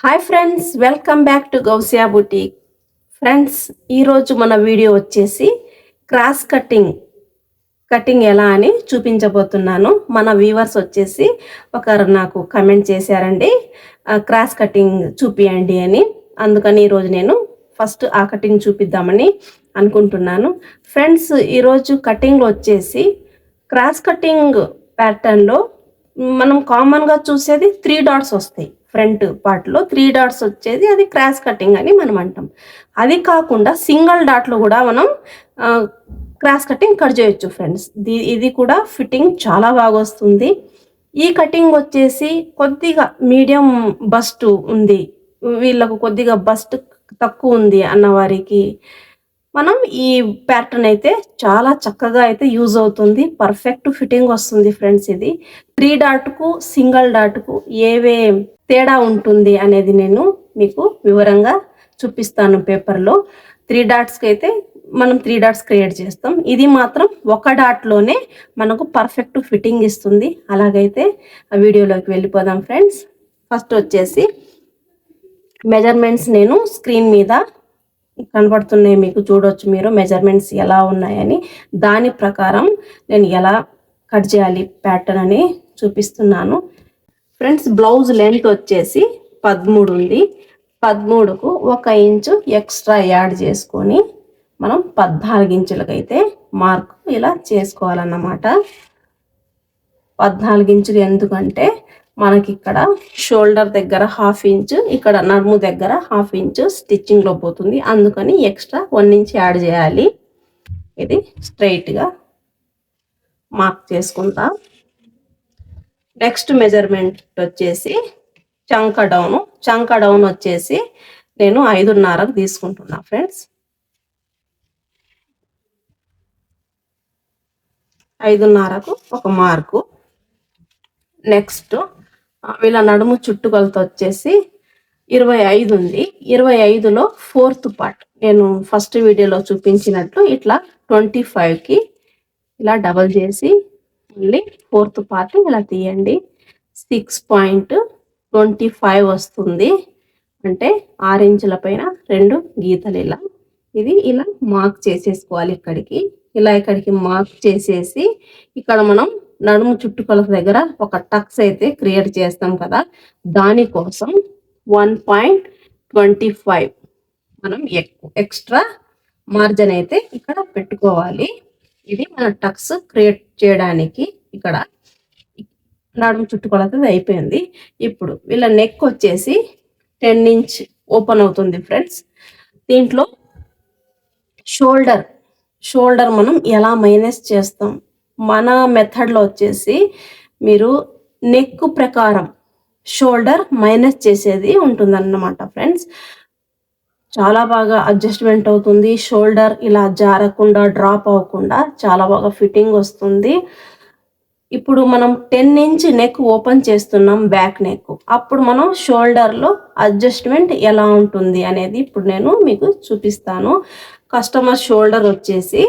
Hi friends, welcome back to Gousia boutique. Friends, ఈరోజు మన video వచ్చేసి క్రాస్ కటింగ్ ఎలా అని చూపించబోతున్నాను. మన వ్యూవర్స్ వచ్చేసి ఒకరు నాకు కమెంట్ చేశారండి, క్రాస్ కటింగ్ చూపియండి అని. అందుకని ఈరోజు నేను ఫస్ట్ ఆ కటింగ్ చూపిద్దామని అనుకుంటున్నాను. ఫ్రెండ్స్, ఈరోజు కటింగ్ వచ్చేసి క్రాస్ కటింగ్ ప్యాటర్న్లో మనం కామన్గా చూసేది 3 డాట్స్ వస్తాయి. ఫ్రంట్ పార్ట్లో 3 డాట్స్ వచ్చేది అది క్రాస్ కటింగ్ అని మనం అంటాం. అది కాకుండా సింగిల్ డాట్లో కూడా మనం క్రాస్ కటింగ్ కట్ చేయొచ్చు ఫ్రెండ్స్. ఇది కూడా ఫిట్టింగ్ చాలా బాగా వస్తుంది. ఈ కటింగ్ వచ్చేసి కొద్దిగా మీడియం బస్ట్ ఉంది, వీళ్ళకు కొద్దిగా బస్ట్ తక్కువ ఉంది అన్న వారికి మనం ఈ ప్యాటర్న్ అయితే చాలా చక్కగా అయితే యూజ్ అవుతుంది. పర్ఫెక్ట్ ఫిట్టింగ్ వస్తుంది ఫ్రెండ్స్. ఇది 3 డాట్కు సింగిల్ డాట్కు ఏవే తేడా ఉంటుంది అనేది నేను మీకు వివరంగా చూపిస్తాను పేపర్లో. 3 డాట్స్కి అయితే మనం 3 డాట్స్ క్రియేట్ చేస్తాం. ఇది మాత్రం ఒక డాట్లోనే మనకు పర్ఫెక్ట్ ఫిట్టింగ్ ఇస్తుంది. అలాగైతే ఆ వీడియోలోకి వెళ్ళిపోదాం ఫ్రెండ్స్. ఫస్ట్ వచ్చేసి మెజర్మెంట్స్ నేను స్క్రీన్ మీద కనబడుతున్నాయి, మీకు చూడొచ్చు మీరు మెజర్మెంట్స్ ఎలా ఉన్నాయని. దాని ప్రకారం నేను ఎలా కట్ చేయాలి ప్యాటర్న్ అని చూపిస్తున్నాను ఫ్రెండ్స్. బ్లౌజ్ లెంత్ వచ్చేసి 13 ఉంది. 13కు 1 ఇంచు ఎక్స్ట్రా యాడ్ చేసుకొని మనం 14 ఇంచులకైతే మార్క్ ఇలా చేసుకోవాలన్నమాట. 14 ఇంచులు ఎందుకంటే మనకి ఇక్కడ షోల్డర్ దగ్గర 1/2 ఇంచు, ఇక్కడ నడుము దగ్గర 1/2 ఇంచు స్టిచ్చింగ్లో పోతుంది. అందుకని ఎక్స్ట్రా 1 ఇంచ్ యాడ్ చేయాలి. ఇది స్ట్రైట్గా మార్క్ చేసుకుంటా. నెక్స్ట్ మెజర్మెంట్ వచ్చేసి చంక డౌన్ వచ్చేసి నేను 5.5కు తీసుకుంటున్నా ఫ్రెండ్స్. 5.5కు ఒక మార్కు. నెక్స్ట్ వీళ్ళ నడుము చుట్టుకొలత వచ్చేసి 25 ఉంది. 25లో 4th పార్ట్ నేను ఫస్ట్ వీడియోలో చూపించినట్లు ఇట్లా 25కి ఇలా డబల్ చేసి మళ్ళీ 4th పార్ట్ ఇలా తీయండి. 6.25 వస్తుంది. అంటే 6 ఇంచుల పైన 2 గీతలు ఇలా. ఇది ఇలా మార్క్ చేసేసుకోవాలి. ఇక్కడికి మార్క్ చేసేసి ఇక్కడ మనం నడుము చుట్టుకొలత దగ్గర ఒక టక్స్ అయితే క్రియేట్ చేస్తాం కదా, దానికోసం 1.25 మనం ఎక్స్ట్రా మార్జిన్ అయితే ఇక్కడ పెట్టుకోవాలి. ఇది మన టక్స్ క్రియేట్ చేయడానికి. ఇక్కడ నడుము చుట్టుకొలత అయిపోయింది. ఇప్పుడు వీళ్ళ నెక్ వచ్చేసి 10 ఇంచ్ ఓపెన్ అవుతుంది ఫ్రెండ్స్. దీంట్లో షోల్డర్ మనం ఎలా మైనస్ చేస్తాం, మన మెథడ్లో వచ్చేసి మీరు నెక్ ప్రకారం షోల్డర్ మైనస్ చేసేది ఉంటుందన్నమాట ఫ్రెండ్స్. చాలా బాగా అడ్జస్ట్మెంట్ అవుతుంది. షోల్డర్ ఇలా జారకుండా డ్రాప్ అవ్వకుండా చాలా బాగా ఫిట్టింగ్ వస్తుంది. ఇప్పుడు మనం 10 ఇంచ్ నెక్ ఓపెన్ చేస్తున్నాం, బ్యాక్ నెక్. అప్పుడు మనం షోల్డర్లో అడ్జస్ట్మెంట్ ఎలా ఉంటుంది అనేది ఇప్పుడు నేను మీకు చూపిస్తాను. కస్టమర్ షోల్డర్ వచ్చేసి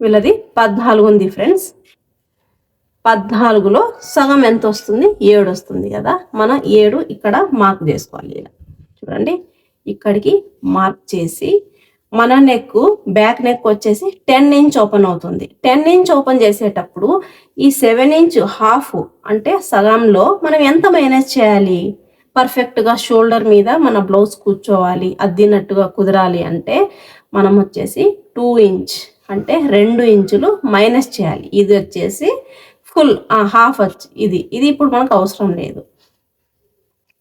వీళ్ళది 14 ఉంది ఫ్రెండ్స్. 14లో సగం ఎంత వస్తుంది? 7 వస్తుంది కదా. మనం 7 ఇక్కడ మార్క్ చేసుకోవాలి. ఇలా చూడండి, ఇక్కడికి మార్క్ చేసి మన నెక్ బ్యాక్ నెక్ వచ్చేసి 10 ఇంచ్ ఓపెన్ అవుతుంది. 10 ఇంచ్ ఓపెన్ చేసేటప్పుడు ఈ 7 ఇంచ్ హాఫ్ అంటే సగంలో మనం ఎంత మైనస్ చేయాలి? పర్ఫెక్ట్గా షోల్డర్ మీద మన బ్లౌజ్ కూర్చోవాలి, అద్దినట్టుగా కుదరాలి అంటే మనం వచ్చేసి 2 ఇంచ్ అంటే 2 ఇంచులు మైనస్ చేయాలి. ఇది వచ్చేసి ఫుల్ హాఫ్ వచ్చి ఇది ఇప్పుడు మనకు అవసరం లేదు.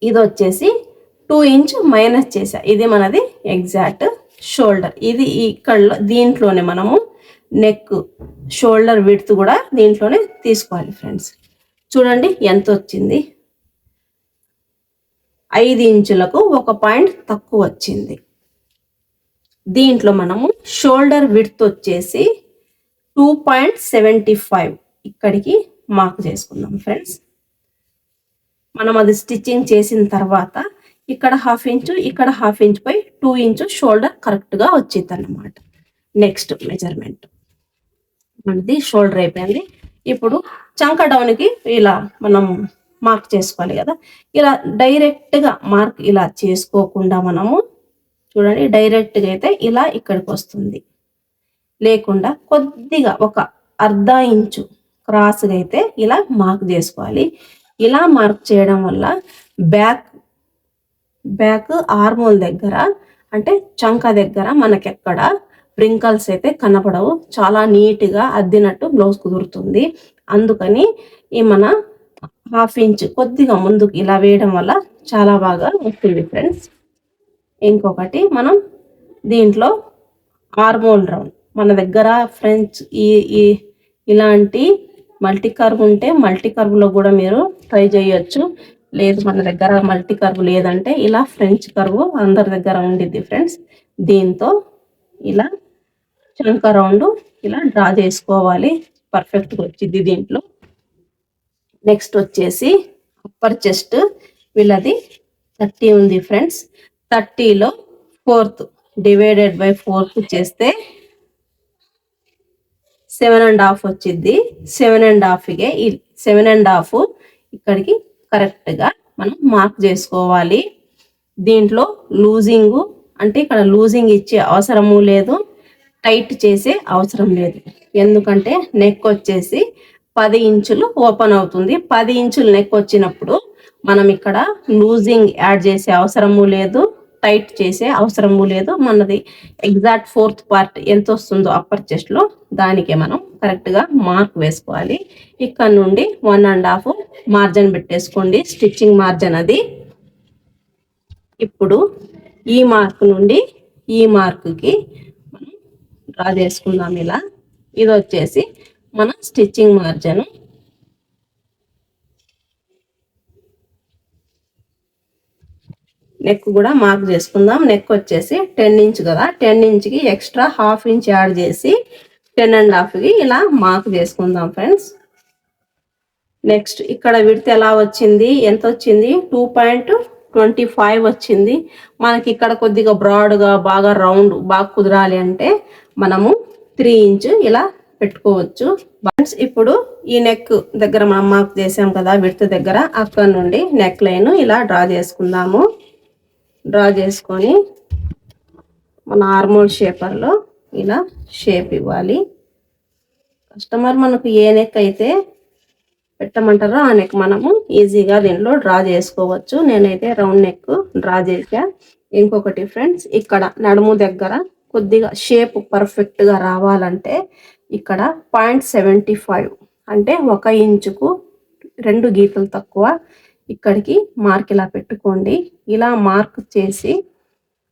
ఇది వచ్చేసి 2 ఇంచ్ మైనస్ చేసా. ఇది మనది ఎగ్జాక్ట్ షోల్డర్. ఇది ఇక్కడ దీంట్లోనే మనము నెక్ షోల్డర్ విడ్త్ కూడా దీంట్లోనే తీసుకోవాలి ఫ్రెండ్స్. చూడండి ఎంత వచ్చింది. 5 ఇంచులకు 1 పాయింట్ తక్కువ వచ్చింది. దీంట్లో మనము షోల్డర్ విడ్త్ వచ్చేసి 2.75 ఇక్కడికి మార్క్ చేసుకుందాం ఫ్రెండ్స్. మనం అది స్టిచ్చింగ్ చేసిన తర్వాత ఇక్కడ 1/2 ఇంచు, ఇక్కడ 1/2 ఇంచ్ పై 2 ఇంచు షోల్డర్ కరెక్ట్గా వచ్చింది అన్నమాట. నెక్స్ట్ మెజర్మెంట్ మనది షోల్డర్ అయిపోయింది. ఇప్పుడు చంక డౌన్కి ఇలా మనం మార్క్ చేసుకోవాలి కదా. ఇలా డైరెక్ట్గా మార్క్ ఇలా చేసుకోకుండా మనము చూడండి, డైరెక్ట్గా అయితే ఇలా ఇక్కడికి వస్తుంది, లేకుండా కొద్దిగా ఒక అర్ధ ఇంచు క్రాస్గా అయితే ఇలా మార్క్ చేసుకోవాలి. ఇలా మార్క్ చేయడం వల్ల బ్యాక్ ఆర్మోల్ దగ్గర అంటే చంక దగ్గర మనకెక్కడ రింకల్స్ అయితే కనపడవు, చాలా నీట్గా అద్దినట్టు బ్లౌజ్ కుదురుతుంది. అందుకని ఈ మన హాఫ్ ఇంచ్ కొద్దిగా ముందుకు ఇలా వేయడం వల్ల చాలా బాగా వస్తుంది ఫ్రెండ్స్. ఇంకొకటి మనం దీంట్లో ఆర్మోల్ రౌండ్ మన దగ్గర ఫ్రెండ్స్ ఈ ఇలాంటి మల్టీ కర్వ్ ఉంటే మల్టీ కర్వ్లో కూడా మీరు ట్రై చేయొచ్చు. లేదు మన దగ్గర మల్టీ కర్వ్ లేదంటే ఇలా ఫ్రెంచ్ కర్వ్ అందరి దగ్గర ఉండిద్ది ఫ్రెండ్స్. దీంతో ఇలా చంక రౌండ్ ఇలా డ్రా చేసుకోవాలి, పర్ఫెక్ట్గా వచ్చింది దీంట్లో. నెక్స్ట్ వచ్చేసి అప్పర్ చెస్ట్ వీళ్ళది 30 ఉంది friends. 30లో 4th divided by 4th చేస్తే 7.5 వచ్చింది. 7.5కే ఈ 7.5 ఇక్కడికి కరెక్ట్గా మనం మార్క్ చేసుకోవాలి. దీంట్లో లూజింగ్ అంటే ఇక్కడ లూజింగ్ ఇచ్చే అవసరము లేదు, టైట్ చేసే అవసరం లేదు. ఎందుకంటే నెక్ వచ్చేసి 10 ఇంచులు ఓపెన్ అవుతుంది. 10 ఇంచులు నెక్ వచ్చినప్పుడు మనం ఇక్కడ లూజింగ్ యాడ్ చేసే అవసరము లేదు, టైట్ చేసే అవసరము లేదు. మనది ఎగ్జాక్ట్ 4th పార్ట్ ఎంత వస్తుందో అప్పర్ చెస్ట్లో దానికే మనం కరెక్ట్గా మార్క్ వేసుకోవాలి. ఇక్కడ నుండి 1.5 మార్జిన్ పెట్టేసుకోండి, స్టిచ్చింగ్ మార్జిన్ అది. ఇప్పుడు ఈ మార్క్ నుండి ఈ మార్క్కి మనం డ్రా చేసుకుందాం ఇలా. ఇది వచ్చేసి మన స్టిచ్చింగ్ మార్జిన్. నెక్ కూడా మార్క్ చేసుకుందాం. నెక్ వచ్చేసి 10 ఇంచ్ కదా, 10 ఇంచ్కి ఎక్స్ట్రా హాఫ్ ఇంచ్ యాడ్ చేసి 10.5కి ఇలా మార్క్ చేసుకుందాం ఫ్రెండ్స్. నెక్స్ట్ ఇక్కడ విడ్త్ ఎలా వచ్చింది, ఎంత వచ్చింది, 2.25 వచ్చింది. మనకి ఇక్కడ కొద్దిగా బ్రాడ్గా బాగా రౌండ్ బాగా కుదరాలి అంటే మనము 3 ఇంచ్ ఇలా పెట్టుకోవచ్చు ఫ్రెండ్స్. ఇప్పుడు ఈ నెక్ దగ్గర మనం మార్క్ చేసాం కదా విడ్త్ దగ్గర, అక్కడ నుండి నెక్ లైన్ ఇలా డ్రా చేసుకుందాము. డ్రా చేసుకొని మన ఆర్మోల్ షేపర్లో ఇలా షేప్ ఇవ్వాలి. కస్టమర్ మనకు ఏ నెక్ అయితే పెట్టమంటారో ఆ నెక్ మనము ఈజీగా దీంట్లో డ్రా చేసుకోవచ్చు. నేనైతే రౌండ్ నెక్ డ్రా చేసా. ఇంకొకటి ఫ్రెండ్స్, ఇక్కడ నడుము దగ్గర కొద్దిగా షేప్ పర్ఫెక్ట్గా రావాలంటే ఇక్కడ 0.75 అంటే 1 ఇంచుకు 2 గీతలు తక్కువ ఇక్కడికి మార్క్ ఇలా పెట్టుకోండి. ఇలా మార్క్ చేసి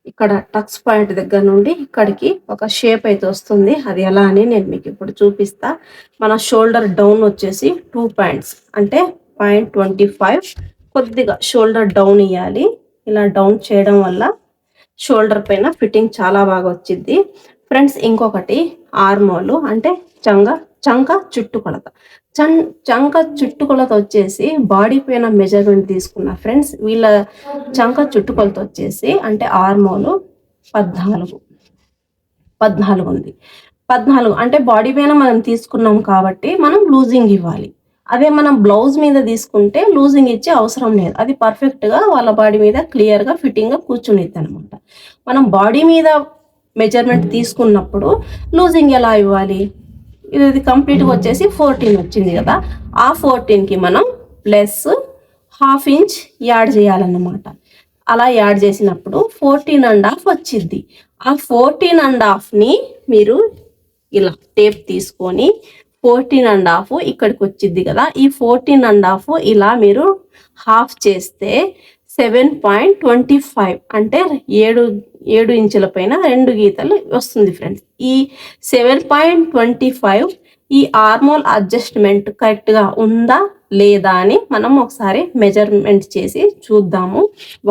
ఇక్కడ టక్స్ పాయింట్ దగ్గర నుండి ఇక్కడికి ఒక షేప్ అయితే వస్తుంది. అది ఎలా అని నేను మీకు ఇప్పుడు చూపిస్తా. మన షోల్డర్ డౌన్ వచ్చేసి 2 పాయింట్స్ అంటే 0.25 కొద్దిగా షోల్డర్ డౌన్ ఇవ్వాలి. ఇలా డౌన్ చేయడం వల్ల షోల్డర్ పైన ఫిట్టింగ్ చాలా బాగా వచ్చింది ఫ్రెండ్స్. ఇంకొకటి ఆర్మోలు అంటే చంక చుట్టుకొలత. చంక చుట్టుకొలత వచ్చేసి బాడీ పైన మెజర్మెంట్ తీసుకున్న ఫ్రెండ్స్. వీళ్ళ చంక చుట్టుకొలత వచ్చేసి అంటే ఆర్మోలు 14 ఉంది. 14 అంటే బాడీ పైన మనం తీసుకున్నాం కాబట్టి మనం లూజింగ్ ఇవ్వాలి. అదే మనం బ్లౌజ్ మీద తీసుకుంటే లూజింగ్ ఇచ్చే అవసరం లేదు, అది పర్ఫెక్ట్గా వాళ్ళ బాడీ మీద క్లియర్గా ఫిట్టింగ్గా కూర్చునిద్ది అనమాట. మనం బాడీ మీద మెజర్మెంట్ తీసుకున్నప్పుడు లూజింగ్ ఎలా ఇవ్వాలి, ఇది కంప్లీట్గా వచ్చేసి 14 వచ్చింది కదా, ఆ 14కి మనం ప్లస్ హాఫ్ ఇంచ్ యాడ్ చేయాలన్నమాట. అలా యాడ్ చేసినప్పుడు 14.5 వచ్చింది. ఆ 14.5ని మీరు ఇలా టేప్ తీసుకొని 14.5 ఇక్కడికి వచ్చింది కదా, ఈ 14.5 ఇలా మీరు హాఫ్ చేస్తే 7.25 అంటే 7 ఇంచుల పైన 2 గీతలు వస్తుంది ఫ్రెండ్స్. ఈ 7.25 ఈ ఆర్మోల్ అడ్జస్ట్మెంట్ కరెక్ట్గా ఉందా లేదా అని మనం ఒకసారి మెజర్మెంట్ చేసి చూద్దాము.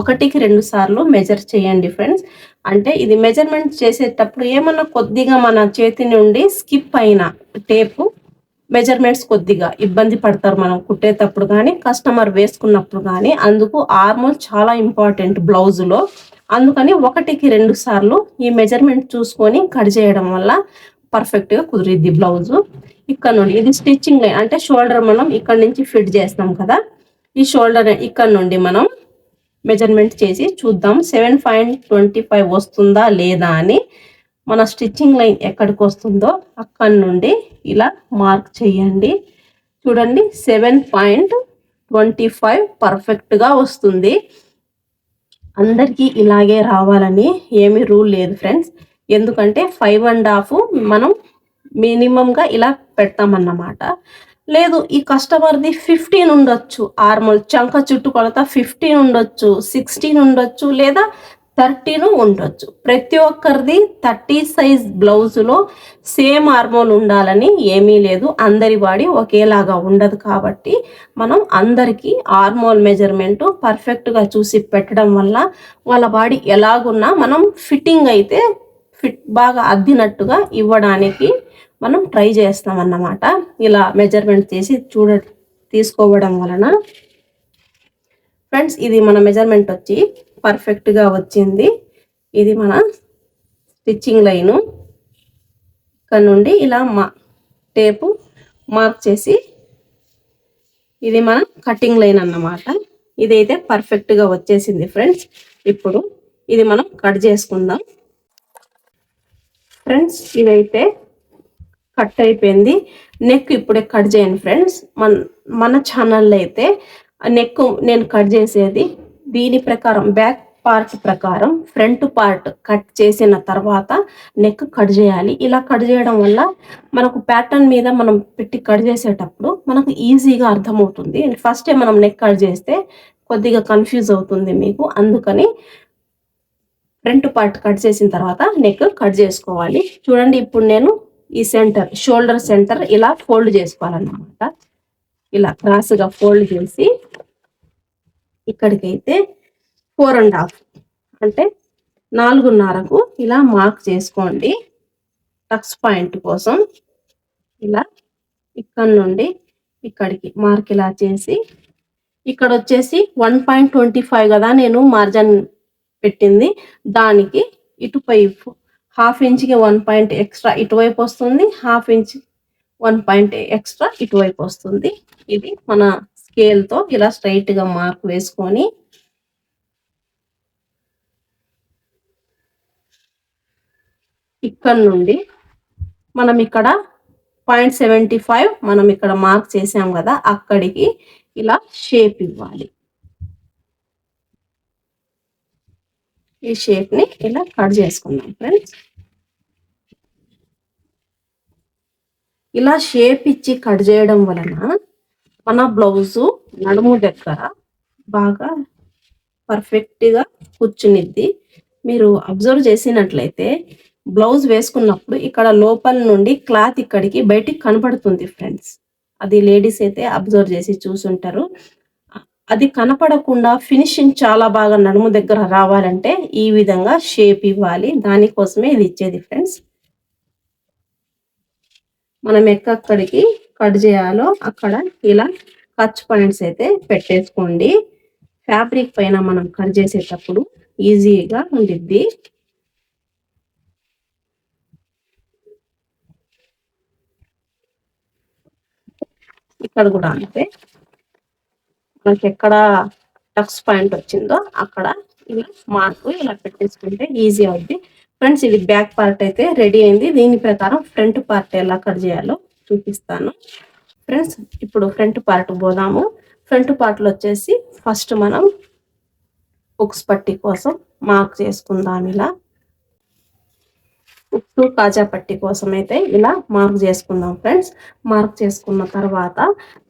1కి 2 సార్లు మెజర్ చేయండి ఫ్రెండ్స్. అంటే ఇది మెజర్మెంట్ చేసేటప్పుడు ఏమన్నా కొద్దిగా మన చేతి నుండి స్కిప్ అయిన టేపు మెజర్మెంట్స్ కొద్దిగా ఇబ్బంది పడతారు మనం కుట్టేటప్పుడు కానీ కస్టమర్ వేసుకున్నప్పుడు కానీ. అందుకు ఆర్మోల్ చాలా ఇంపార్టెంట్ బ్లౌజులో. అందుకని 1కి 2 సార్లు ఈ మెజర్మెంట్ చూసుకొని కట్ చేయడం వల్ల పర్ఫెక్ట్గా కుదిరిద్ది బ్లౌజు. ఇక్కడ నుండి ఇది స్టిచ్చింగ్ లైన్ అంటే షోల్డర్ మనం ఇక్కడ నుంచి ఫిట్ చేస్తాం కదా, ఈ షోల్డర్ ఇక్కడ నుండి మనం మెజర్మెంట్ చేసి చూద్దాం 7.25 వస్తుందా లేదా అని. మన స్టిచ్చింగ్ లైన్ ఎక్కడికి వస్తుందో అక్కడి నుండి ఇలా మార్క్ చేయండి. చూడండి 7.25 పర్ఫెక్ట్గా వస్తుంది. అందరికీ ఇలాగే రావాలని ఏమీ రూల్ లేదు ఫ్రెండ్స్. ఎందుకంటే 5.5 మనం మినిమంగా ఇలా పెడతామన్నమాట. లేదు ఈ కస్టమర్ది 15 ఉండొచ్చు, ఆర్మల్ చంక చుట్టుకొలత 15 ఉండొచ్చు, 16 ఉండొచ్చు, లేదా 13 ఉండొచ్చు. ప్రతి ఒక్కరిది 30 సైజ్ బ్లౌజులో సేమ్ ఆర్మోల్ ఉండాలని ఏమీ లేదు. అందరి బాడీ ఒకేలాగా ఉండదు కాబట్టి మనం అందరికీ ఆర్మోల్ మెజర్మెంట్ పర్ఫెక్ట్గా చూసి పెట్టడం వల్ల వాళ్ళ బాడీ ఎలాగున్నా మనం ఫిట్టింగ్ అయితే బాగా అద్దినట్టుగా ఇవ్వడానికి మనం ట్రై చేస్తామన్నమాట. ఇలా మెజర్మెంట్ చేసి తీసుకోవడం వలన ఫ్రెండ్స్ ఇది మన మెజర్మెంట్ వచ్చి పర్ఫెక్ట్గా వచ్చింది. ఇది మన స్టిచ్చింగ్ లైను. ఇక్కడ నుండి ఇలా టేపు మార్క్ చేసి ఇది మన కటింగ్ లైన్ అన్నమాట. ఇదైతే పర్ఫెక్ట్గా వచ్చేసింది ఫ్రెండ్స్. ఇప్పుడు ఇది మనం కట్ చేసుకుందాం ఫ్రెండ్స్. ఇదైతే కట్ అయిపోయింది. నెక్ ఇప్పుడే కట్ చేయండి ఫ్రెండ్స్. మన ఛానల్లో అయితే నెక్ నేను కట్ చేసేది దీని ప్రకారం బ్యాక్ పార్ట్ ప్రకారం ఫ్రంట్ పార్ట్ కట్ చేసిన తర్వాత నెక్ కట్ చేయాలి. ఇలా కట్ చేయడం వల్ల మనకు ప్యాటర్న్ మీద మనం పెట్టి కట్ చేసేటప్పుడు మనకు ఈజీగా అర్థమవుతుంది. ఫస్టే మనం నెక్ కట్ చేస్తే కొద్దిగా కన్ఫ్యూజ్ అవుతుంది మీకు. అందుకని ఫ్రంట్ పార్ట్ కట్ చేసిన తర్వాత నెక్ కట్ చేసుకోవాలి. చూడండి ఇప్పుడు నేను ఈ సెంటర్ షోల్డర్ సెంటర్ ఇలా ఫోల్డ్ చేసుకోవాలన్నమాట. ఇలా క్రాస్గా ఫోల్డ్ చేసి ఇక్కడికైతే 4.5 అంటే 4.5కు ఇలా మార్క్ చేసుకోండి. టక్స్ పాయింట్ కోసం ఇలా ఇక్కడ నుండి ఇక్కడికి మార్క్ ఇలా చేసి ఇక్కడ వచ్చేసి 1.25 కదా నేను మార్జిన్ పెట్టింది. దానికి ఇటువైపు 1/2 ఇంచ్కి 1 పాయింట్ ఎక్స్ట్రా ఇటువైపు వస్తుంది, 1/2 ఇంచ్ 1 పాయింట్ ఎక్స్ట్రా ఇటువైపు వస్తుంది. ఇది మన స్కేల్తో ఇలా స్ట్రైట్గా మార్క్ వేసుకొని ఇక్కడ నుండి మనం ఇక్కడ 0.75 మనం ఇక్కడ మార్క్ చేసాం కదా, అక్కడికి ఇలా షేప్ ఇవ్వాలి. ఈ షేప్ని ఇలా కట్ చేసుకుందాం ఫ్రెండ్స్. ఇలా షేప్ ఇచ్చి కట్ చేయడం వలన మన బ్లౌజు నడుము దగ్గర బాగా పర్ఫెక్ట్గా కూర్చునిద్ది. మీరు అబ్జర్వ్ చేసినట్లయితే బ్లౌజ్ వేసుకున్నప్పుడు ఇక్కడ లోపల నుండి క్లాత్ ఇక్కడికి బయటికి కనపడుతుంది ఫ్రెండ్స్. అది లేడీస్ అయితే అబ్జర్వ్ చేసి చూసుంటారు. అది కనపడకుండా ఫినిషింగ్ చాలా బాగా నడుము దగ్గర రావాలంటే ఈ విధంగా షేప్ ఇవ్వాలి. దానికోసమే ఇది ఇచ్చేది ఫ్రెండ్స్. మనం ఎక్కడికి కట్ చేయాలో అక్కడ ఇలా కచ్ పాయింట్స్ అయితే పెట్టేసుకోండి. ఫ్యాబ్రిక్ పైన మనం కట్ చేసేటప్పుడు ఈజీగా ఉండిద్ది. ఇక్కడ కూడా అంతే, మనకి ఎక్కడ టక్స్ పాయింట్ వచ్చిందో అక్కడ ఇలా మార్కు ఇలా పెట్టేసుకుంటే ఈజీ అవుద్ది ఫ్రెండ్స్. ఇది బ్యాక్ పార్ట్ అయితే రెడీ అయింది. దీని ప్రకారం ఫ్రంట్ పార్ట్ ఎలా కట్ చేయాలో చూపిస్తాను ఫ్రెండ్స్. ఇప్పుడు ఫ్రంట్ పార్ట్ పోదాము. ఫ్రంట్ పార్ట్లో వచ్చేసి ఫస్ట్ మనం ఉక్స్ పట్టి కోసం మార్క్ చేసుకుందాం. ఇలా ఉక్సు కాజా పట్టి కోసం అయితే ఇలా మార్క్ చేసుకుందాం ఫ్రెండ్స్. మార్క్ చేసుకున్న తర్వాత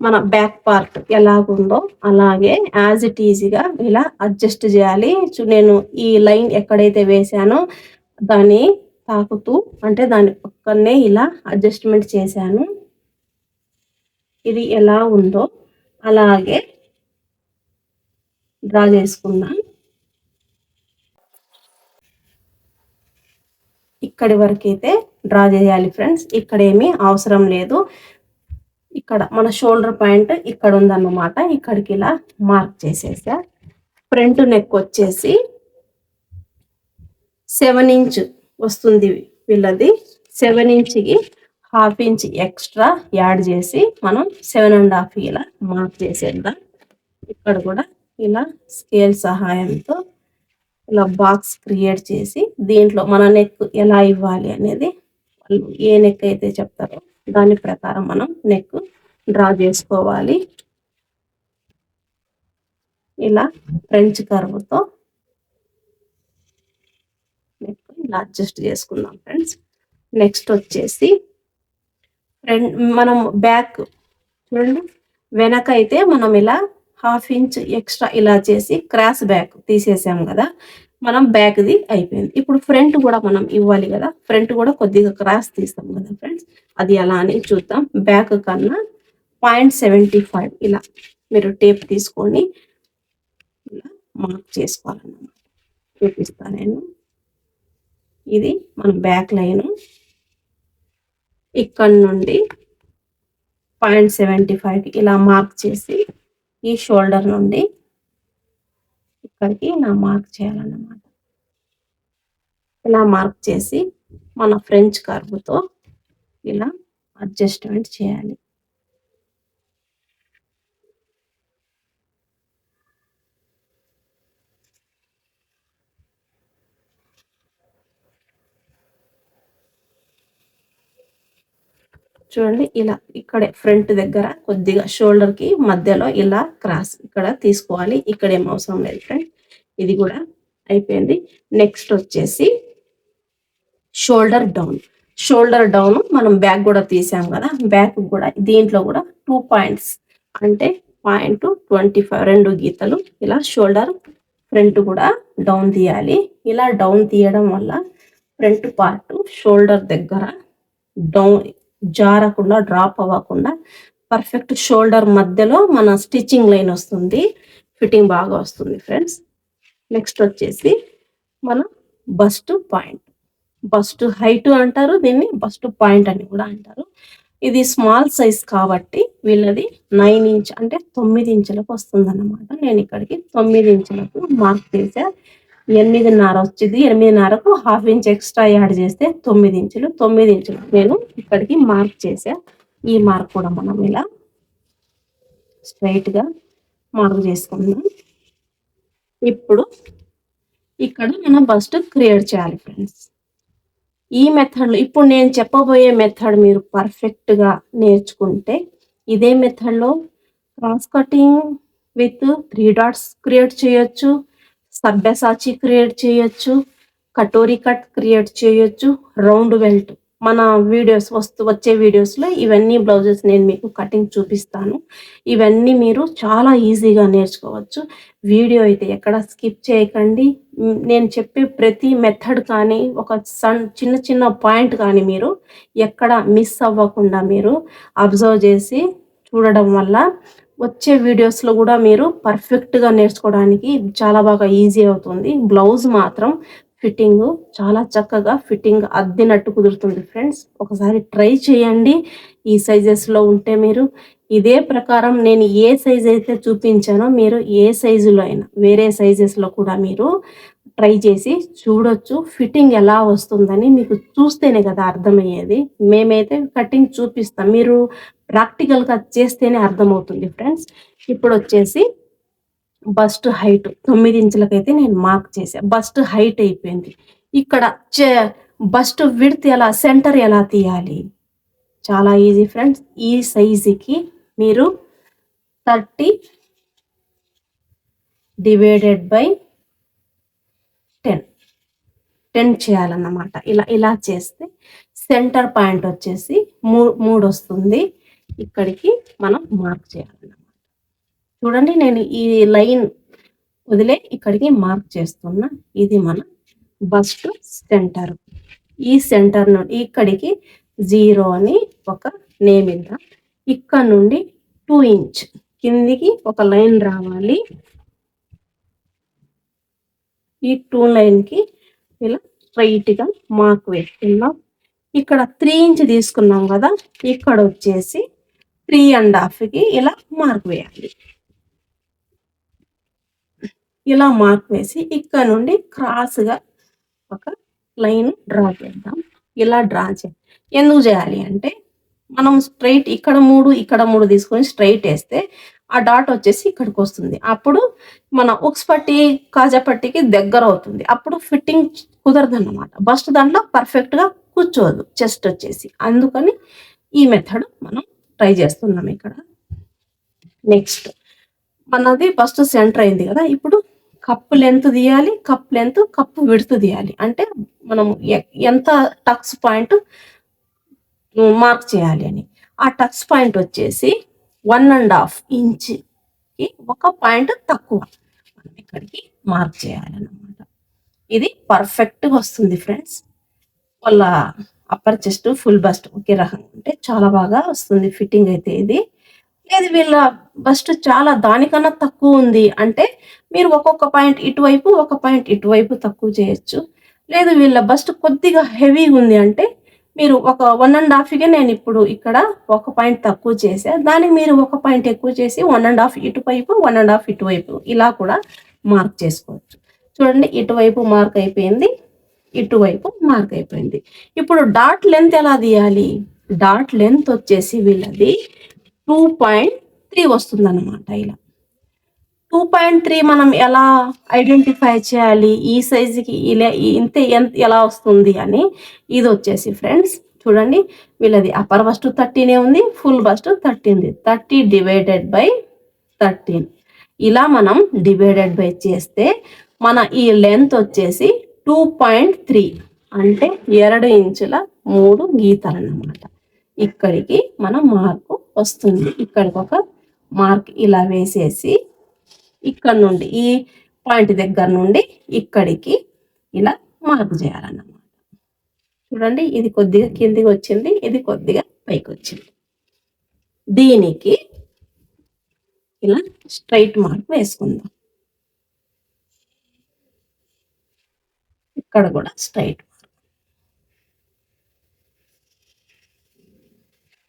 మన బ్యాక్ పార్ట్ ఎలాగుందో అలాగే యాజ్ ఇట్ ఈజీగా ఇలా అడ్జస్ట్ చేయాలి. నేను ఈ లైన్ ఎక్కడైతే వేసానో దాన్ని తాకుతూ అంటే దాని పక్కనే ఇలా అడ్జస్ట్మెంట్ చేశాను. ఇది ఎలా ఉందో అలాగే డ్రా చేసుకుందాం. ఇక్కడి వరకు అయితే డ్రా చేయాలి ఫ్రెండ్స్. ఇక్కడ ఏమీ అవసరం లేదు. ఇక్కడ మన షోల్డర్ పాయింట్ ఇక్కడ ఉందన్నమాట. ఇక్కడికి ఇలా మార్క్ చేసేసా. ఫ్రంట్ నెక్ వచ్చేసి 7 ఇంచ్ వస్తుంది వీళ్ళది. 7 ఇంచ్కి 1/2 ఇంచ్ ఎక్స్ట్రా యాడ్ చేసి మనం 7.5 ఇలా మార్క్ చేసేద్దాం. ఇక్కడ కూడా ఇలా స్కేల్ సహాయంతో ఇలా బాక్స్ క్రియేట్ చేసి దీంట్లో మన నెక్ ఎలా ఇవ్వాలి అనేది వాళ్ళు ఏ నెక్ అయితే చెప్తారో దాని ప్రకారం మనం నెక్ డ్రా చేసుకోవాలి. ఇలా ఫ్రెంచ్ కర్వ్తో నెక్ ఇలా అడ్జస్ట్ చేసుకుందాం ఫ్రెండ్స్. నెక్స్ట్ వచ్చేసి మనం బ్యాక్ చూడండి, వెనక అయితే మనం ఇలా 1/2 ఇంచ్ ఎక్స్ట్రా ఇలా చేసి క్రాస్ బ్యాక్ తీసేసాం కదా, మనం బ్యాక్ది అయిపోయింది. ఇప్పుడు ఫ్రంట్ కూడా మనం ఇవ్వాలి కదా, ఫ్రంట్ కూడా కొద్దిగా క్రాస్ తీస్తాం కదా ఫ్రెండ్స్, అది ఎలా అని చూద్దాం. బ్యాక్ కన్నా 0.75 ఇలా మీరు టేప్ తీసుకొని ఇలా మార్క్ చేసుకోవాలన్నమాట. చూపిస్తాను నేను. ఇది మన బ్యాక్ లైన్. ఇక్కడ నుండి 0.75 ఇలా మార్క్ చేసి ఈ షోల్డర్ నుండి ఇక్కడికి ఇలా మార్క్ చేయాలన్నమాట. ఇలా మార్క్ చేసి మన ఫ్రెంచ్ కర్వ్తో ఇలా అడ్జస్ట్మెంట్ చేయాలి. చూడండి, ఇలా ఇక్కడే ఫ్రంట్ దగ్గర కొద్దిగా షోల్డర్ కి మధ్యలో ఇలా క్రాస్ ఇక్కడ తీసుకోవాలి. ఇక్కడ ఏం అవసరం లేదు ఫ్రెండ్. ఇది కూడా అయిపోయింది. నెక్స్ట్ వచ్చేసి షోల్డర్ డౌన్. షోల్డర్ డౌన్ మనం బ్యాక్ కూడా తీసాం కదా, బ్యాక్ కూడా దీంట్లో కూడా 2 పాయింట్స్ అంటే 0.25 2 గీతలు ఇలా షోల్డర్ ఫ్రంట్ కూడా డౌన్ తీయాలి. ఇలా డౌన్ తీయడం వల్ల ఫ్రంట్ పార్ట్ షోల్డర్ దగ్గర డౌన్ జారకుండా డ్రాప్ అవ్వకుండా పర్ఫెక్ట్ షోల్డర్ మధ్యలో మన స్టిచ్చింగ్ లైన్ వస్తుంది, ఫిట్టింగ్ బాగా వస్తుంది ఫ్రెండ్స్. నెక్స్ట్ వచ్చేసి మన బస్ట్ పాయింట్. బస్ట్ హైట్ అంటారు దీన్ని, బస్ట్ పాయింట్ అని కూడా అంటారు. ఇది స్మాల్ సైజ్ కాబట్టి వీళ్ళది 9 ఇంచ్ అంటే 9 ఇంచులకు వస్తుంది అన్నమాట. నేను ఇక్కడికి 9 ఇంచులకు మార్క్ చేసా. 8.5 వచ్చింది. 8.5కు 1/2 ఇంచ్ ఎక్స్ట్రా యాడ్ చేస్తే 9 ఇంచులు. 9 ఇంచులు నేను ఇక్కడికి మార్క్ చేసా. ఈ మార్క్ కూడా మనం ఇలా స్ట్రైట్ గా మార్క్ చేసుకుందాం. ఇప్పుడు ఇక్కడ మనం బస్ట్ క్రియేట్ చేయాలి ఫ్రెండ్స్. ఈ మెథడ్లో ఇప్పుడు నేను చెప్పబోయే మెథడ్ మీరు పర్ఫెక్ట్ గా నేర్చుకుంటే ఇదే మెథడ్లో cross cutting with 3 dots create చేయొచ్చు, సబ్యసాచి క్రియేట్ చేయొచ్చు, కటోరీ కట్ క్రియేట్ చేయొచ్చు, రౌండ్ బెల్ట్. మన వీడియోస్ వచ్చే వీడియోస్లో ఇవన్నీ బ్లౌజెస్ నేను మీకు కటింగ్ చూపిస్తాను. ఇవన్నీ మీరు చాలా ఈజీగా నేర్చుకోవచ్చు. వీడియో అయితే ఎక్కడ స్కిప్ చేయకండి. నేను చెప్పే ప్రతి మెథడ్ కానీ ఒక చిన్న చిన్న పాయింట్ కానీ మీరు ఎక్కడ మిస్ అవ్వకుండా మీరు అబ్జర్వ్ చేసి చూడడం వల్ల వచ్చే వీడియోస్లో కూడా మీరు పర్ఫెక్ట్గా నేర్చుకోవడానికి చాలా బాగా ఈజీ అవుతుంది. బ్లౌజ్ మాత్రం ఫిట్టింగ్ చాలా చక్కగా ఫిట్టింగ్ అద్దినట్టు కుదురుతుంది ఫ్రెండ్స్. ఒకసారి ట్రై చేయండి. ఈ సైజెస్లో ఉంటే మీరు ఇదే ప్రకారం నేను ఏ సైజ్ అయితే చూపించానో మీరు ఏ సైజులో అయినా వేరే సైజెస్లో కూడా మీరు ట్రై చేసి చూడొచ్చు. ఫిట్టింగ్ ఎలా వస్తుందని మీకు చూస్తేనే కదా అర్థమయ్యేది. మేమైతే కటింగ్ చూపిస్తాం, మీరు ప్రాక్టికల్గా చేస్తేనే అర్థమవుతుంది ఫ్రెండ్స్. ఇప్పుడు వచ్చేసి బస్ట్ హైట్ 9 ఇంచులకైతే నేను మార్క్ చేశాను. బస్ట్ హైట్ అయిపోయింది. ఇక్కడ బస్ట్ విడ్త్ ఎలా, సెంటర్ ఎలా తీయాలి, చాలా ఈజీ ఫ్రెండ్స్. ఈ సైజుకి మీరు 30 డివైడెడ్ బై 10 చేయాలన్నమాట. ఇలా చేస్తే సెంటర్ పాయింట్ వచ్చేసి 3 వస్తుంది. ఇక్కడికి మనం మార్క్ చేయాలన్నమాట. చూడండి, నేను ఈ లైన్ వదిలే ఇక్కడికి మార్క్ చేస్తున్నా. ఇది మన బస్ట్ సెంటర్. ఈ సెంటర్ నుండి ఇక్కడికి 0 అని ఒక నేమ్ ఇద్దాం. ఇక్కడ నుండి 2 ఇంచ్ కిందికి ఒక లైన్ రావాలి. ఈ 2 లైన్కి ఇలా స్ట్రైట్గా మార్క్ వేసుకుందాం. ఇక్కడ 3 ఇంచ్ తీసుకున్నాం కదా, ఇక్కడ వచ్చేసి 3.5కి ఇలా మార్క్ వేయాలి. ఇలా మార్క్ వేసి ఇక్కడ నుండి క్రాస్గా ఒక లైన్ డ్రా చేద్దాం. ఇలా డ్రా ఎందుకు చేయాలి అంటే మనం స్ట్రైట్ ఇక్కడ 3 ఇక్కడ 3 తీసుకొని స్ట్రైట్ వేస్తే ఆ డాట్ వచ్చేసి ఇక్కడికి వస్తుంది. అప్పుడు మన ఉక్స్ పట్టి కాజా పట్టికి దగ్గర అవుతుంది. అప్పుడు ఫిట్టింగ్ కుదరదన్నమాట. బస్ట్ దాంట్లో పర్ఫెక్ట్గా కూర్చోదు చెస్ట్ వచ్చేసి. అందుకని ఈ మెథడ్ మనం ట్రై చేస్తున్నాం ఇక్కడ. నెక్స్ట్ మనది ఫస్ట్ సెంటర్ అయింది కదా. ఇప్పుడు కప్పు లెంత్ తీయాలి, కప్పు విడుతు తీయాలి. అంటే మనం ఎంత టక్స్ పాయింట్ మార్క్ చేయాలి అని. ఆ టక్స్ పాయింట్ వచ్చేసి 1.5 ఇంచ్కి ఒక పాయింట్ తక్కువ మనం ఇక్కడికి మార్క్ చేయాలన్నమాట. ఇది పర్ఫెక్ట్గా వస్తుంది ఫ్రెండ్స్. వాళ్ళ అప్పర్ చెస్ట్ ఫుల్ బస్ట్ ఒకే రకంగా ఉంటే చాలా బాగా వస్తుంది ఫిట్టింగ్ అయితే. ఇది లేదు వీళ్ళ బస్ట్ చాలా దానికన్నా తక్కువ ఉంది అంటే మీరు ఒక్కొక్క పాయింట్ ఇటువైపు, ఒక పాయింట్ ఇటువైపు తక్కువ చేయొచ్చు. లేదు వీళ్ళ బస్ట్ కొద్దిగా హెవీగా ఉంది అంటే మీరు ఒక 1.5గా నేను ఇప్పుడు ఇక్కడ ఒక పాయింట్ తక్కువ చేసా, దానికి మీరు ఒక పాయింట్ ఎక్కువ చేసి 1.5 ఇటువైపు, 1.5 ఇటువైపు ఇలా కూడా మార్క్ చేసుకోవచ్చు. చూడండి ఇటువైపు మార్క్ అయిపోయింది, ఇటువైపు మార్క్ అయిపోయింది. ఇప్పుడు డాట్ లెంత్ ఎలా తీయాలి? డాట్ లెంత్ వచ్చేసి వీళ్ళది 2.3 వస్తుంది అనమాట. ఇలా 2.3 మనం ఎలా ఐడెంటిఫై చేయాలి ఈ సైజుకి ఇలా ఇంతే ఎలా వస్తుంది అని? ఇది వచ్చేసి ఫ్రెండ్స్ చూడండి వీళ్ళది అప్పర్ బస్ట్ 13 ఉంది, ఫుల్ బస్ట్ 13 ఉంది. 30 డివైడెడ్ బై 13 ఇలా మనం డివైడెడ్ బై చేస్తే మన ఈ లెంత్ వచ్చేసి 2.3 అంటే 2 ఇంచుల 3 గీతలు అన్నమాట. ఇక్కడికి మన మార్కు వస్తుంది. ఇక్కడికి ఒక మార్క్ ఇలా వేసేసి ఇక్కడ నుండి ఈ పాయింట్ దగ్గర నుండి ఇక్కడికి ఇలా మార్క్ చేయాలన్నమాట. చూడండి ఇది కొద్దిగా కిందికి వచ్చింది, ఇది కొద్దిగా పైకి వచ్చింది. దీనికి ఇలా స్ట్రైట్ మార్క్ వేసుకుందాం. ఇక్కడ కూడా స్ట్రైట్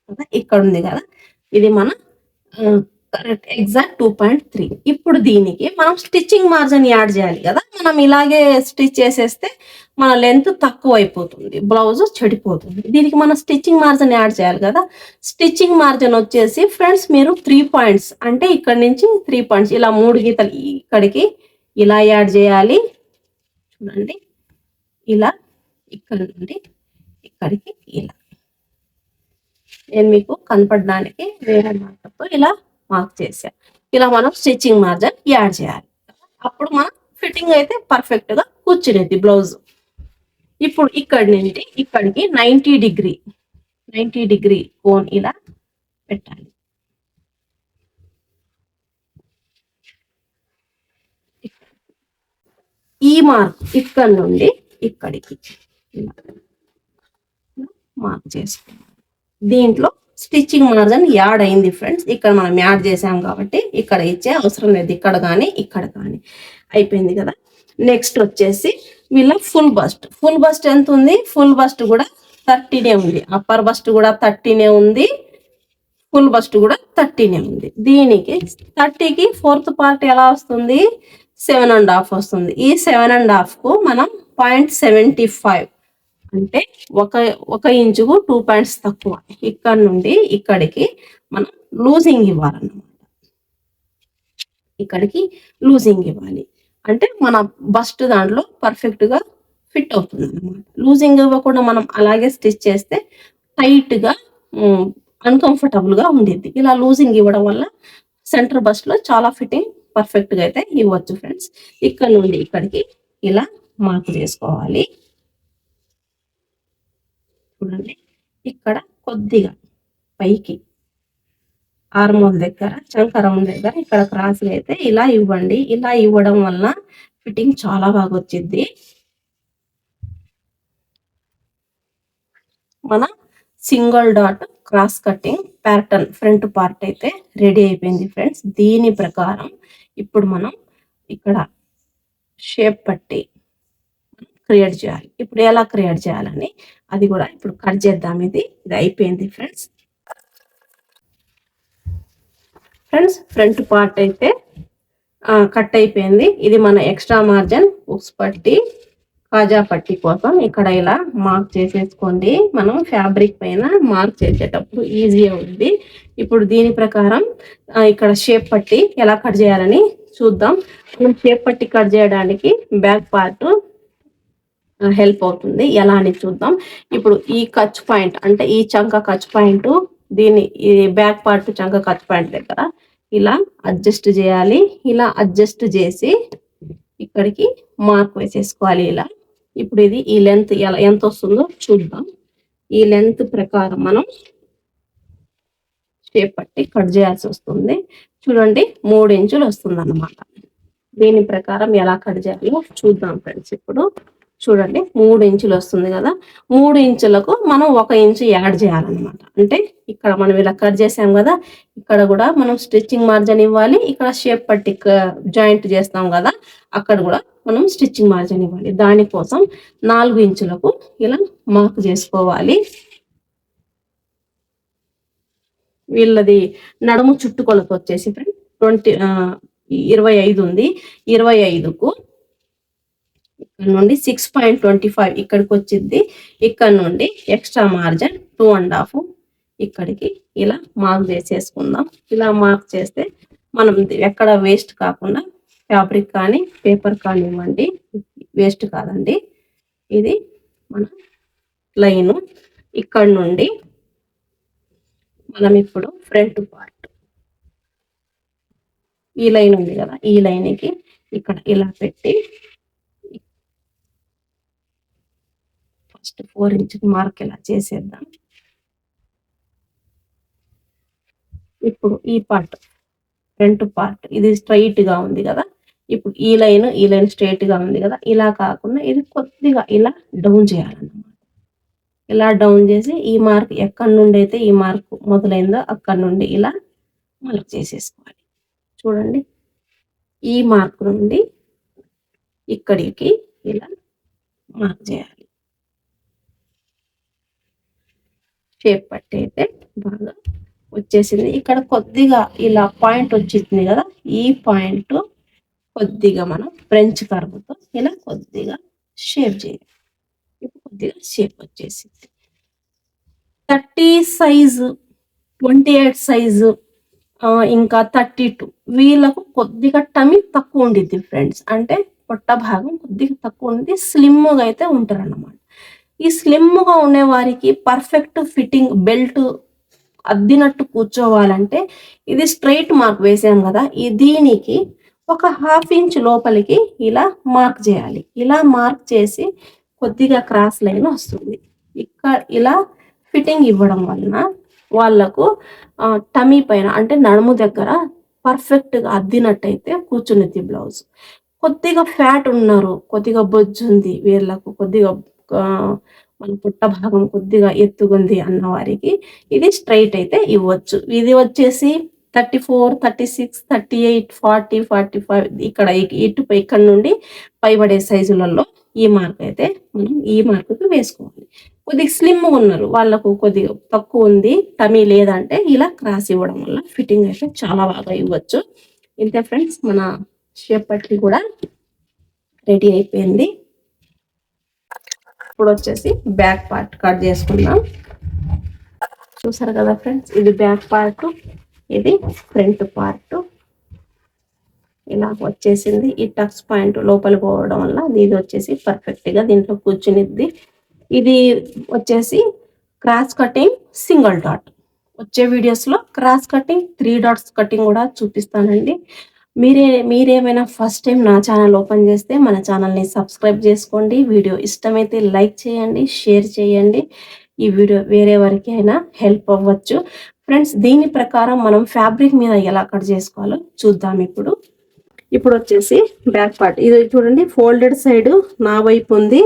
మార్క్ ఇక్కడ ఉంది కదా, ఇది మన కరెక్ట్ ఎగ్జాక్ట్ 2.3. ఇప్పుడు దీనికి మనం స్టిచ్చింగ్ మార్జిన్ యాడ్ చేయాలి కదా. మనం ఇలాగే స్టిచ్ చేసేస్తే మన లెంత్ తక్కువ అయిపోతుంది, బ్లౌజ్ చెడిపోతుంది. దీనికి మనం స్టిచ్చింగ్ మార్జిన్ యాడ్ చేయాలి కదా. స్టిచ్చింగ్ మార్జిన్ వచ్చేసి ఫ్రెండ్స్ మీరు 3 పాయింట్స్ అంటే ఇక్కడ నుంచి 3 పాయింట్స్ ఇలా 3 గీతలు ఇక్కడికి ఇలా యాడ్ చేయాలి. చూడండి ఇలా ఇక్కడ నుండి ఇక్కడికి ఇలా నేను మీకు కనపడడానికి వేరే మార్కర్తో ఇలా మార్క్ చేసా. ఇలా మనం స్టిచ్చింగ్ మార్జిన్ యాడ్ చేయాలి. అప్పుడు మనం ఫిట్టింగ్ అయితే పర్ఫెక్ట్ గా కూర్చునేది బ్లౌజ్. ఇప్పుడు ఇక్కడి నుండి ఇక్కడికి 90 డిగ్రీ కోన్ ఇలా పెట్టాలి. ఈ మార్క్ ఇక్కడ నుండి ఇక్కడికి మార్క్ చేసుకోవాలి. దీంట్లో స్టిచ్చింగ్ మార్జిన్ యాడ్ అయింది ఫ్రెండ్స్. ఇక్కడ మనం యాడ్ చేసాం కాబట్టి ఇక్కడ ఇచ్చే అవసరం లేదు, ఇక్కడ కానీ ఇక్కడ కానీ అయిపోయింది కదా. నెక్స్ట్ వచ్చేసి వీళ్ళ ఫుల్ బస్ట్ ఎంత ఉంది? ఫుల్ బస్ట్ కూడా 30 ఉంది, అప్పర్ బస్ట్ కూడా 30 ఉంది, ఫుల్ బస్ట్ కూడా 30 ఉంది. దీనికి 30కి 4th పార్ట్ ఎలా వస్తుంది? 7.5 వస్తుంది. ఈ 7.5 కు మనం 0.75 అంటే ఒక ఇంచుకు 2 పాయింట్స్ తక్కువ. ఇక్కడ నుండి ఇక్కడికి మనం లూజింగ్ ఇవ్వాలన్నమాట. ఇక్కడికి లూజింగ్ ఇవ్వాలి అంటే మన బస్ట్ దాంట్లో పర్ఫెక్ట్ గా ఫిట్ అవుతుంది అన్నమాట. లూజింగ్ ఇవ్వకుండా మనం అలాగే స్టిచ్ చేస్తే టైట్ గా అన్కంఫర్టబుల్ గా ఉండేది. ఇలా లూజింగ్ ఇవ్వడం వల్ల సెంటర్ బస్ట్ లో చాలా ఫిట్టింగ్ పర్ఫెక్ట్ గా అయితే ఇవ్వచ్చు ఫ్రెండ్స్. ఇక్కడ నుండి ఇక్కడికి ఇలా మార్క్ చేసుకోవాలి. చూడండి ఇక్కడ కొద్దిగా పైకి ఆర్మోల్ దగ్గర చంకరం దగ్గర ఇక్కడ క్రాస్ అయితే ఇలా ఇవ్వండి. ఇలా ఇవ్వడం వల్ల ఫిట్టింగ్ చాలా బాగా వచ్చింది. మన single dot cross cutting pattern front part అయితే రెడీ అయిపోయింది ఫ్రెండ్స్. దీని ప్రకారం ఇప్పుడు మనం ఇక్కడ షేప్ పట్టి క్రియేట్ చేయాలి. ఇప్పుడు ఎలా క్రియేట్ చేయాలని అది కూడా ఇప్పుడు కట్ చేద్దాం. ఇది అయిపోయింది ఫ్రెండ్స్. ఫ్రంట్ పార్ట్ అయితే కట్ అయిపోయింది. ఇది మన ఎక్స్ట్రా మార్జిన్ ఉక్స్ పట్టి కాజా పట్టి కోసం ఇక్కడ ఇలా మార్క్ చేసేసుకోండి. మనం ఫ్యాబ్రిక్ పైన మార్క్ చేసేటప్పుడు ఈజీ అవుతుంది. ఇప్పుడు దీని ప్రకారం ఇక్కడ షేప్ పట్టి ఎలా కట్ చేయాలని చూద్దాం. మనం షేప్ పట్టి కట్ చేయడానికి బ్యాక్ పార్ట్ హెల్ప్ అవుతుంది. ఎలా అని చూద్దాం. ఇప్పుడు ఈ ఖర్చు పాయింట్ అంటే ఈ చంక ఖర్చు పాయింట్ దీని ఈ బ్యాక్ పార్ట్ చంక ఖర్చు పాయింట్ దగ్గర ఇలా అడ్జస్ట్ చేయాలి. ఇలా అడ్జస్ట్ చేసి ఇక్కడికి మార్క్ వేసేసుకోవాలి ఇలా. ఇప్పుడు ఇది ఈ లెంత్ ఎలా ఎంత వస్తుందో చూద్దాం. ఈ లెంత్ ప్రకారం మనం షేప్ పట్టి కట్ చేయాల్సి వస్తుంది. చూడండి 3 ఇంచులు వస్తుంది అన్నమాట. దీని ప్రకారం ఎలా కట్ చేయాలో చూద్దాం ఫ్రెండ్స్. ఇప్పుడు చూడండి 3 ఇంచులు వస్తుంది కదా. 3 ఇంచులకు మనం 1 ఇంచు యాడ్ చేయాలన్నమాట. అంటే ఇక్కడ మనం ఇలా కట్ చేసాం కదా, ఇక్కడ కూడా మనం స్టిచ్చింగ్ మార్జిన్ ఇవ్వాలి. ఇక్కడ షేప్ పట్టి జాయింట్ చేస్తాం కదా, అక్కడ కూడా మనం స్టిచ్చింగ్ మార్జిన్ ఇవ్వాలి. దానికోసం 4 ఇంచులకు ఇలా మార్క్ చేసుకోవాలి. వీళ్ళది నడుము చుట్టుకొలత వచ్చేసి 25 ఉంది. 25కు ఇక్కడ నుండి 6.25 ఇక్కడికి వచ్చింది. ఇక్కడ నుండి ఎక్స్ట్రా మార్జిన్ 2.5 ఇక్కడికి ఇలా మార్క్ చేసేసుకుందాం. ఇలా మార్క్ చేస్తే మనం ఎక్కడ వేస్ట్ కాకుండా ఫ్యాబ్రిక్ కానీ పేపర్ కానివ్వండి వేస్ట్ కాదండి. ఇది మన లైను. ఇక్కడ నుండి మనం ఇప్పుడు ఫ్రంట్ పార్ట్ ఈ లైన్ ఉంది కదా, ఈ లైన్కి ఇక్కడ ఇలా పెట్టి ఫస్ట్ 4 ఇంచుకి మార్క్ ఇలా చేసేద్దాం. ఇప్పుడు ఈ పార్ట్ ఫ్రంట్ పార్ట్ ఇది స్ట్రైట్ గా ఉంది కదా. ఇప్పుడు ఈ లైన్ స్ట్రైట్ గా ఉంది కదా, ఇలా కాకుండా ఇది కొద్దిగా ఇలా డౌన్ చేయాలన్నమాట. ఇలా డౌన్ చేసి ఈ మార్క్ ఎక్కడి నుండి అయితే ఈ మార్క్ మొదలైందో అక్కడ నుండి ఇలా మార్క్ చేసేసుకోవాలి. చూడండి ఈ మార్క్ నుండి ఇక్కడికి ఇలా మార్క్ చేయాలి. షేప్ పట్టి అయితే బాగా వచ్చేసింది. ఇక్కడ కొద్దిగా ఇలా పాయింట్ వచ్చింది కదా, ఈ పాయింట్ కొద్దిగా మనం ఫ్రెంచ్ కర్వ్తో ఇలా కొద్దిగా షేప్ చేయాలి. ఇప్పుడు కొద్దిగా షేప్ వచ్చేసింది. 30 సైజు, 28 సైజు, ఇంకా 32 వీళ్ళకు కొద్దిగా టమీ తక్కువ ఉండిద్ది ఫ్రెండ్స్. అంటే పొట్ట భాగం కొద్దిగా తక్కువ ఉంది, స్లిమ్గా అయితే ఉంటారు అన్నమాట. ఈ స్లిమ్గా ఉండే వారికి పర్ఫెక్ట్ ఫిట్టింగ్ బెల్ట్ అద్దినట్టు కూర్చోవాలంటే ఇది స్ట్రైట్ మార్క్ వేసాం కదా, దీనికి ఒక 1/2 ఇంచ్ లోపలికి ఇలా మార్క్ చేయాలి. ఇలా మార్క్ చేసి కొద్దిగా క్రాస్ లైన్ వస్తుంది. ఇక్కడ ఇలా ఫిట్టింగ్ ఇవ్వడం వలన వాళ్ళకు టమీ పైన అంటే నడుము దగ్గర పర్ఫెక్ట్గా అద్దినట్టయితే కూర్చునిద్ది బ్లౌజ్. కొద్దిగా ఫ్యాట్ ఉన్నారు, కొద్దిగా బొజ్జు ఉంది, వీళ్ళకు కొద్దిగా మన పుట్ట భాగం కొద్దిగా ఎత్తుగుంది అన్న వారికి ఇది స్ట్రైట్ అయితే ఇవ్వచ్చు. ఇది వచ్చేసి 34, 36, 38, 40, 45 ఇక్కడ ఇటుపై ఇక్కడ నుండి పైబడే సైజులలో ఈ మార్క్ అయితే మనం ఈ మార్కుకి వేసుకోవాలి. కొద్దిగా స్లిమ్ ఉన్నారు, వాళ్ళకు కొద్దిగా తక్కువ ఉంది, టమీ లేదంటే ఇలా క్రాస్ ఇవ్వడం వల్ల ఫిట్టింగ్ అయితే చాలా బాగా ఇవ్వచ్చు. ఇంతే ఫ్రెండ్స్, మన షేప్ పట్టి కూడా రెడీ అయిపోయింది. ఇప్పుడు వచ్చేసి బ్యాక్ పార్ట్ కట్ చేసుకుందాం. చూసారు కదా ఫ్రెండ్స్, ఇది బ్యాక్ పార్ట్, ఇది ఫ్రంట్ పార్ట్. ఇలా వచ్చేసింది. ఈ టక్స్ పాయింట్ లోపల పోవడం వల్ల ఇది వచ్చేసి పర్ఫెక్ట్గా దీంట్లో కూర్చునిద్ది. ఇది వచ్చేసి క్రాస్ కటింగ్ సింగిల్ డాట్. వచ్చే వీడియోస్లో క్రాస్ కటింగ్ 3 డాట్స్ కటింగ్ కూడా చూపిస్తానండి. మీరేమైనా ఫస్ట్ టైం నా ఛానల్ ఓపెన్ చేస్తే మన ఛానల్ని సబ్స్క్రైబ్ చేసుకోండి. వీడియో ఇష్టమైతే లైక్ చేయండి, షేర్ చేయండి. ఈ వీడియో వేరే వారికి అయినా హెల్ప్ అవ్వచ్చు ఫ్రెండ్స్. దీని ప్రకారం మనం ఫ్యాబ్రిక్ మీద ఎలా కట్ చేసుకోవాలో చూద్దాం. ఇప్పుడు వచ్చేసి బ్యాక్ పార్ట్ ఇది చూడండి. ఫోల్డెడ్ సైడ్ నా వైపు ఉంది,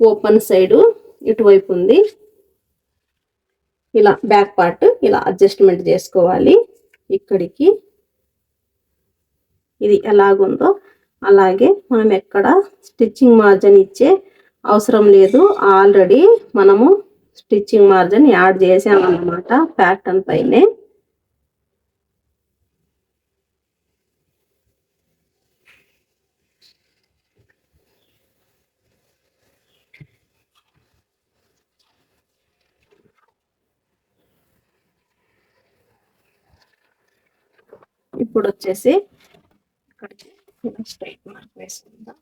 ఓపెన్ సైడ్ ఇటువైపు ఉంది. ఇలా బ్యాక్ పార్ట్ ఇలా అడ్జస్ట్మెంట్ చేసుకోవాలి. ఇక్కడికి ఇది ఎలాగుందో అలాగే మనం ఎక్కడ స్టిచ్చింగ్ మార్జిన్ ఇచ్చే అవసరం లేదు. ఆల్రెడీ మనము స్టిచ్చింగ్ మార్జిన్ యాడ్ చేసామన్నమాట ప్యాటర్న్ పైనే. ఇప్పుడు వచ్చేసి ఇక్కడికి స్ట్రైట్ మార్క్ వేసుకుందాం.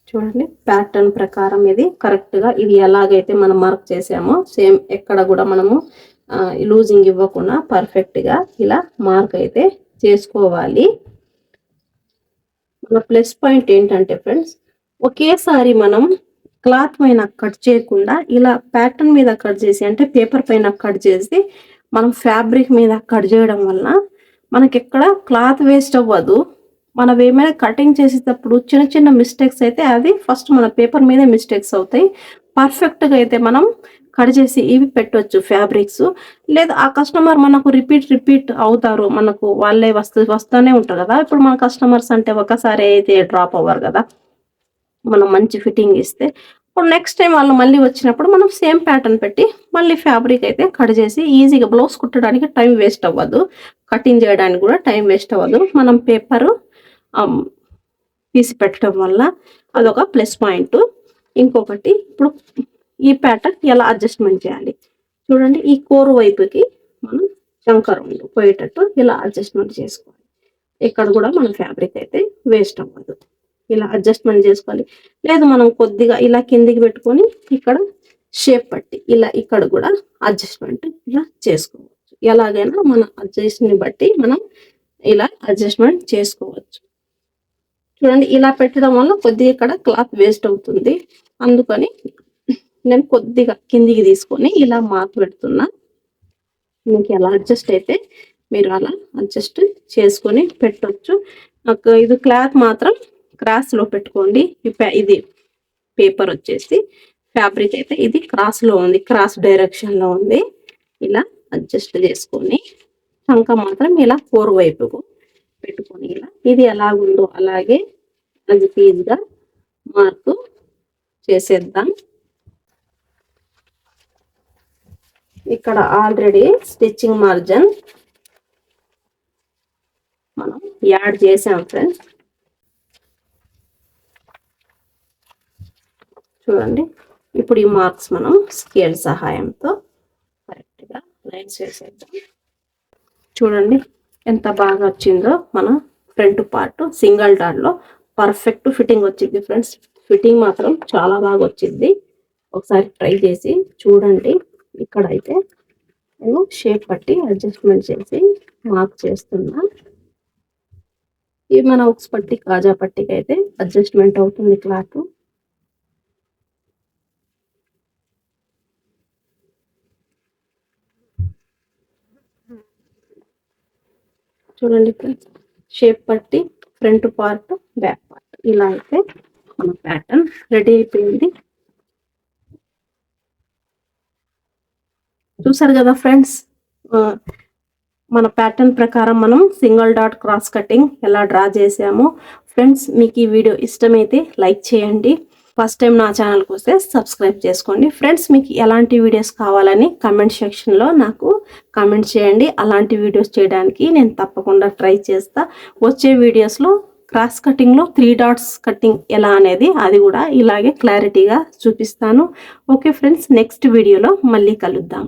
చూడండి ప్యాటర్న్ ప్రకారం ఇది కరెక్ట్గా ఇది ఎలాగైతే మనం మార్క్ చేసామో సేమ్ ఎక్కడ కూడా మనము లూజింగ్ ఇవ్వకుండా పర్ఫెక్ట్గా ఇలా మార్క్ అయితే చేసుకోవాలి. మన ప్లస్ పాయింట్ ఏంటంటే ఫ్రెండ్స్, ఒకేసారి మనం క్లాత్ పైన కట్ చేయకుండా ఇలా ప్యాటర్న్ మీద కట్ చేసి అంటే పేపర్ పైన కట్ చేసి మనం ఫ్యాబ్రిక్ మీద కట్ చేయడం వల్ల మనకి ఎక్కడ క్లాత్ వేస్ట్ అవ్వదు. మనం ఏమైనా కటింగ్ చేసేటప్పుడు చిన్న చిన్న మిస్టేక్స్ అయితే అది ఫస్ట్ మన పేపర్ మీదే మిస్టేక్స్ అవుతాయి. పర్ఫెక్ట్గా అయితే మనం కట్ చేసి ఇవి పెట్టవచ్చు ఫ్యాబ్రిక్స్. లేదా ఆ కస్టమర్ మనకు రిపీట్ అవుతారు, మనకు వాళ్ళే వస్తూనే ఉంటారు కదా. ఇప్పుడు మన కస్టమర్స్ అంటే ఒకసారి అయితే డ్రాప్ అవ్వరు కదా, మనం మంచి ఫిట్టింగ్ ఇస్తే ఇప్పుడు నెక్స్ట్ టైం వాళ్ళు మళ్ళీ వచ్చినప్పుడు మనం సేమ్ ప్యాటర్న్ పెట్టి మళ్ళీ ఫ్యాబ్రిక్ అయితే కట్ చేసి ఈజీగా బ్లౌజ్ కుట్టడానికి టైం వేస్ట్ అవ్వదు, కటింగ్ చేయడానికి కూడా టైం వేస్ట్ అవ్వదు. మనం పేపరు తీసి పెట్టడం వల్ల అదొక ప్లస్ పాయింట్. ఇంకొకటి ఇప్పుడు ఈ ప్యాటర్న్ ఎలా అడ్జస్ట్మెంట్ చేయాలి చూడండి. ఈ కోరు వైపుకి మనం చంకర్ పోయేటట్టు ఇలా అడ్జస్ట్మెంట్ చేసుకోవాలి. ఇక్కడ కూడా మన ఫ్యాబ్రిక్ అయితే వేస్ట్ అవ్వదు, ఇలా అడ్జస్ట్మెంట్ చేసుకోవాలి. లేదు మనం కొద్దిగా ఇలా కిందికి పెట్టుకొని ఇక్కడ షేప్ పట్టి ఇలా ఇక్కడ కూడా అడ్జస్ట్మెంట్ ఇలా చేసుకోవచ్చు. ఎలాగైనా మన అడ్జస్ట్ని బట్టి మనం ఇలా అడ్జస్ట్మెంట్ చేసుకోవచ్చు. చూడండి ఇలా పెట్టడం వల్ల కొద్దిగా ఇక్కడ క్లాత్ వేస్ట్ అవుతుంది, అందుకని నేను కొద్దిగా కిందికి తీసుకొని ఇలా మార్క్ పెడుతున్నా. మీకు ఎలా అడ్జస్ట్ అయితే మీరు అలా అడ్జస్ట్ చేసుకొని పెట్టొచ్చు. నాకు ఇది క్లాత్ మాత్రం క్రాస్లో పెట్టుకోండి. ఇది పేపర్ వచ్చేసి ఫ్యాబ్రిక్ అయితే ఇది క్రాస్లో ఉంది, క్రాస్ డైరెక్షన్లో ఉంది. ఇలా అడ్జస్ట్ చేసుకొని చంక మాత్రం ఇలా ఫోర్ వైపుకు పెట్టుకొని ఇలా ఇది ఎలాగుందో అలాగే అది ఈజీగా మార్కు చేసేద్దాం. ఇక్కడ ఆల్రెడీ స్టిచ్చింగ్ మార్జిన్ మనం యాడ్ చేసాం ఫ్రెండ్స్. చూడండి ఇప్పుడు ఈ మార్క్స్ మనం స్కేల్ సహాయంతో కరెక్ట్గా లైన్స్ వేసేద్దాం. చూడండి ఎంత బాగా వచ్చిందో మన ఫ్రంట్ పార్ట్ సింగిల్ డాట్లో పర్ఫెక్ట్ ఫిట్టింగ్ వచ్చింది ఫ్రెండ్స్. ఫిట్టింగ్ మాత్రం చాలా బాగా వచ్చింది, ఒకసారి ట్రై చేసి చూడండి. ఇక్కడ అయితే నేను షేప్ పట్టి అడ్జస్ట్మెంట్ చేసి మార్క్ చేస్తున్నా. ఇది మన ఉక్స్ పట్టి కాజా పట్టికి అయితే అడ్జస్ట్మెంట్ అవుతుంది క్లాత్. చూడండి ఫ్రెండ్స్, షేప్ పట్టి ఫ్రంట్ పార్ట్ బ్యాక్ పార్ట్ ఇలా అయితే మన ప్యాటర్న్ రెడీ అయిపోయింది. చూసారు కదా ఫ్రెండ్స్, మన ప్యాటర్న్ ప్రకారం మనం సింగిల్ డాట్ క్రాస్ కటింగ్ ఎలా డ్రా చేసామో. ఫ్రెండ్స్ మీకు ఈ వీడియో ఇష్టమైతే లైక్ చేయండి, ఫస్ట్ టైం నా ఛానల్కి వస్తే సబ్స్క్రైబ్ చేసుకోండి. ఫ్రెండ్స్ మీకు ఎలాంటి వీడియోస్ కావాలని కమెంట్ సెక్షన్లో నాకు కామెంట్ చేయండి. అలాంటి వీడియోస్ చేయడానికి నేను తప్పకుండా ట్రై చేస్తా. వచ్చే వీడియోస్లో క్రాస్ కటింగ్లో 3 డాట్స్ కటింగ్ ఎలా అనేది అది కూడా ఇలాగే క్లారిటీగా చూపిస్తాను. ఓకే ఫ్రెండ్స్, నెక్స్ట్ వీడియోలో మళ్ళీ కలుద్దాం.